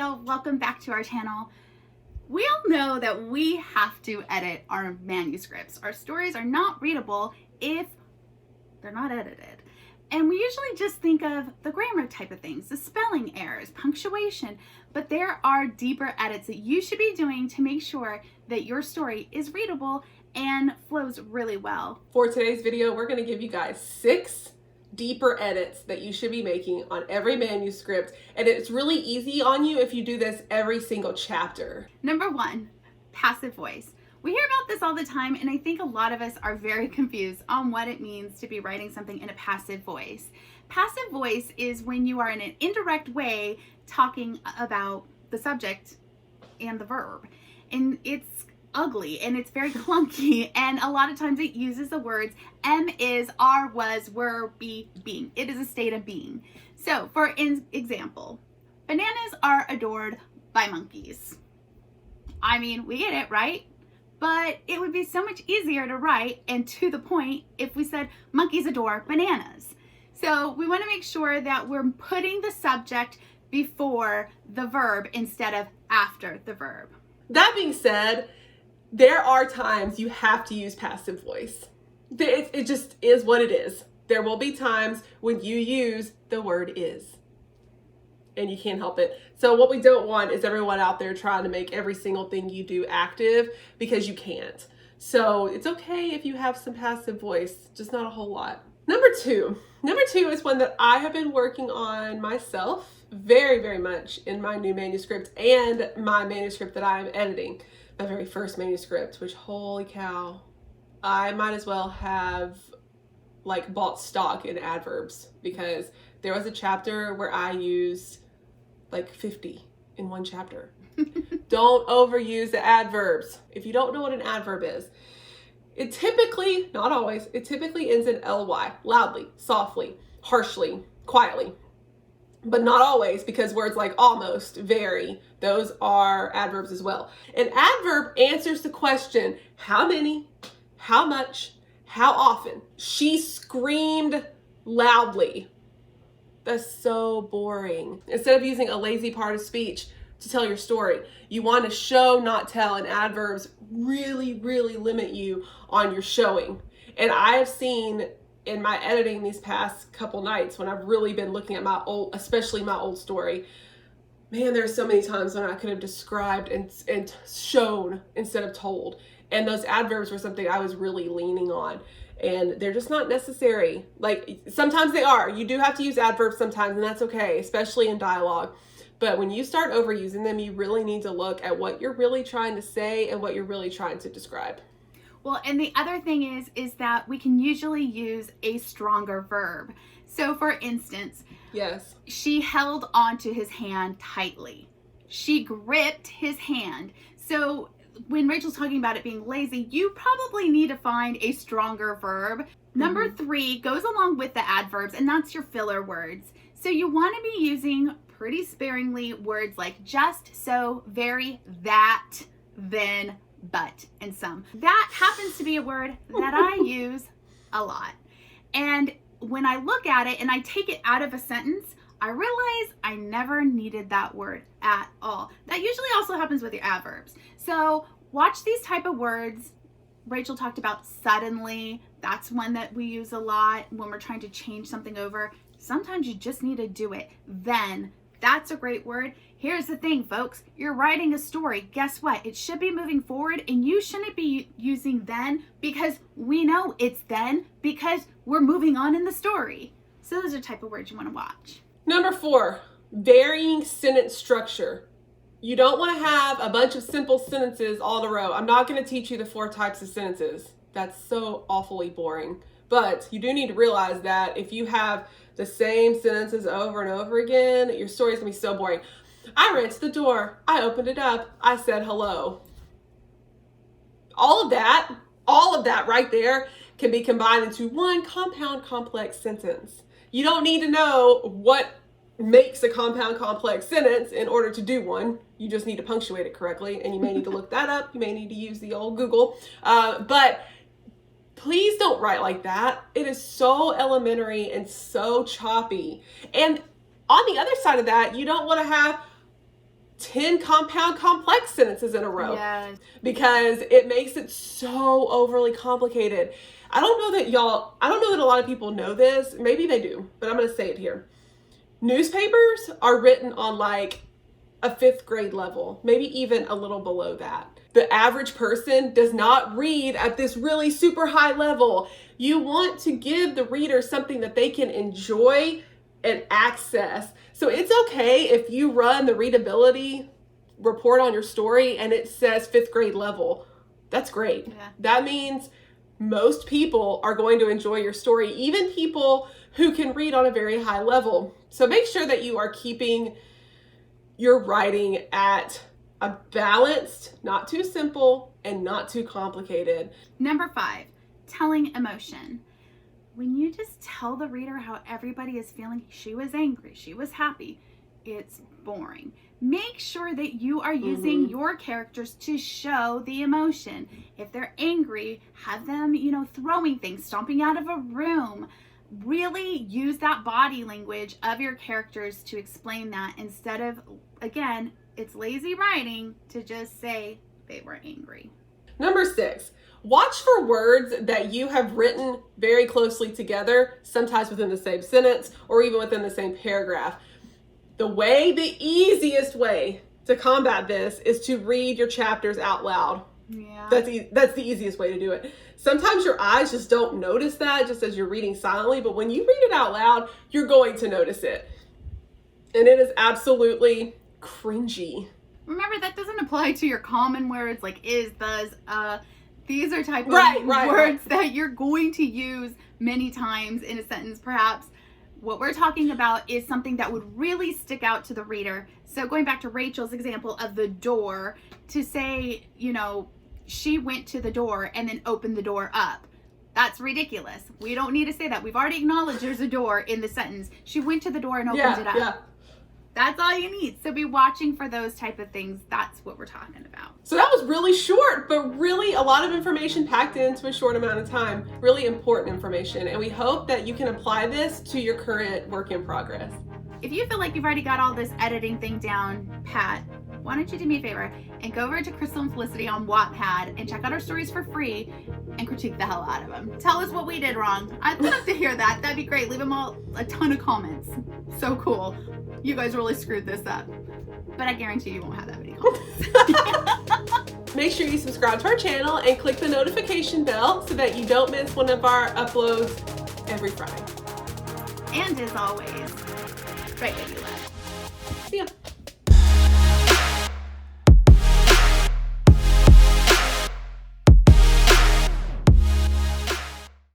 Rachel. Welcome back to our channel. We all know that we have to edit our manuscripts. Our stories are not readable if they're not edited. And we usually just think of the grammar type of things, the spelling errors, punctuation, but there are deeper edits that you should be doing to make sure that your story is readable and flows really well. For today's video, we're going to give you guys 6 deeper edits that you should be making on every manuscript, and it's really easy on you if you do this every single chapter. Number 1, passive voice. We hear about this all the time, and I think a lot of us are very confused on what it means to be writing something in a passive voice. Passive voice is when you are in an indirect way talking about the subject and the verb, and it's ugly and it's very clunky, and a lot of times it uses the words am, is, are, was, were, be, being. It is a state of being. So for example, bananas are adored by monkeys. I mean, we get it, right? But it would be so much easier to write and to the point if we said monkeys adore bananas. So we want to make sure that we're putting the subject before the verb instead of after the verb. That being said, there are times you have to use passive voice. It just is what it is. There will be times when you use the word is, and you can't help it. So what we don't want is everyone out there trying to make every single thing you do active, because you can't. So it's okay if you have some passive voice, just not a whole lot. Number two is one that I have been working on myself very, very much in my new manuscript and my manuscript that I'm editing. My very first manuscript, which holy cow, I might as well have like bought stock in adverbs, because there was a chapter where I used like 50 in one chapter. Don't overuse the adverbs. If you don't know what an adverb is, it typically, not always, it typically ends in ly, loudly, softly, harshly, quietly. But not always, because words like almost, very, those are adverbs as well. An adverb answers the question, how many, how much, how often. She screamed loudly. That's so boring. Instead of using a lazy part of speech to tell your story, you want to show, not tell, and adverbs really, really limit you on your showing. And I have seen in my editing these past couple nights, when I've really been looking at my old, especially my old story, man, there's so many times when I could have described and shown instead of told. And those adverbs were something I was really leaning on. And they're just not necessary. Like, sometimes they are. You do have to use adverbs sometimes, and that's okay, especially in dialogue. But when you start overusing them, you really need to look at what you're really trying to say and what you're really trying to describe. Well, and the other thing is that we can usually use a stronger verb. So for instance, yes, she held onto his hand tightly. She gripped his hand. So when Rachel's talking about it being lazy, you probably need to find a stronger verb. Number 3 goes along with the adverbs, and that's your filler words. So you want to be using pretty sparingly words like just, so, very, that, then, but, and some. That happens to be a word that I use a lot. And when I look at it and I take it out of a sentence, I realize I never needed that word at all. That usually also happens with your adverbs. So watch these type of words. Rachel talked about suddenly. That's one that we use a lot when we're trying to change something over. Sometimes you just need to do it. Then, that's a great word. Here's the thing, folks. You're writing a story. Guess what? It should be moving forward, and you shouldn't be using then, because we know it's then because we're moving on in the story. So those are the type of words you want to watch. Number 4, varying sentence structure. You don't want to have a bunch of simple sentences all in a row. I'm not going to teach you the 4 types of sentences. That's so awfully boring. But you do need to realize that if you have the same sentences over and over again, your story is going to be so boring. I ran to the door. I opened it up. I said hello. All of that right there can be combined into one compound complex sentence. You don't need to know what makes a compound complex sentence in order to do one. You just need to punctuate it correctly, and you may need to look that up. You may need to use the old Google. But please don't write like that. It is so elementary and so choppy. And on the other side of that, you don't want to have 10 compound complex sentences in a row. Yes. Because it makes it so overly complicated. I don't know that a lot of people know this. Maybe they do, but I'm going to say it here. Newspapers are written on like a 5th grade level, maybe even a little below that. The average person does not read at this really super high level. You want to give the reader something that they can enjoy and access. So it's okay if you run the readability report on your story and it says 5th grade level. That's great. Yeah. That means most people are going to enjoy your story, even people who can read on a very high level. So make sure that you are keeping your writing at a balanced, not too simple, and not too complicated. Number 5, telling emotion. When you just tell the reader how everybody is feeling, she was angry, she was happy, it's boring. Make sure that you are using your characters to show the emotion. If they're angry, have them, throwing things, stomping out of a room. Really use that body language of your characters to explain that instead of, again, it's lazy writing to just say they were angry. Number 6, watch for words that you have written very closely together, sometimes within the same sentence or even within the same paragraph. The easiest way to combat this is to read your chapters out loud. Yeah. That's the easiest way to do it. Sometimes your eyes just don't notice that just as you're reading silently, but when you read it out loud, you're going to notice it. And it is absolutely cringy. Remember, that doesn't apply to your common words like is, does, these are type of words that you're going to use many times in a sentence, perhaps. What we're talking about is something that would really stick out to the reader. So going back to Rachel's example of the door, to say, she went to the door and then opened the door up. That's ridiculous. We don't need to say that. We've already acknowledged there's a door in the sentence. She went to the door and opened it up. Yeah. That's all you need. So be watching for those type of things. That's what we're talking about. So that was really short, but really a lot of information packed into a short amount of time. Really important information. And we hope that you can apply this to your current work in progress. If you feel like you've already got all this editing thing down pat, why don't you do me a favor and go over to Crystal and Felicity on Wattpad and check out our stories for free and critique the hell out of them. Tell us what we did wrong. I'd love to hear that. That'd be great. Leave them all a ton of comments. So cool. You guys really screwed this up. But I guarantee you won't have that many comments. Make sure you subscribe to our channel and click the notification bell so that you don't miss one of our uploads every Friday. And as always, write what you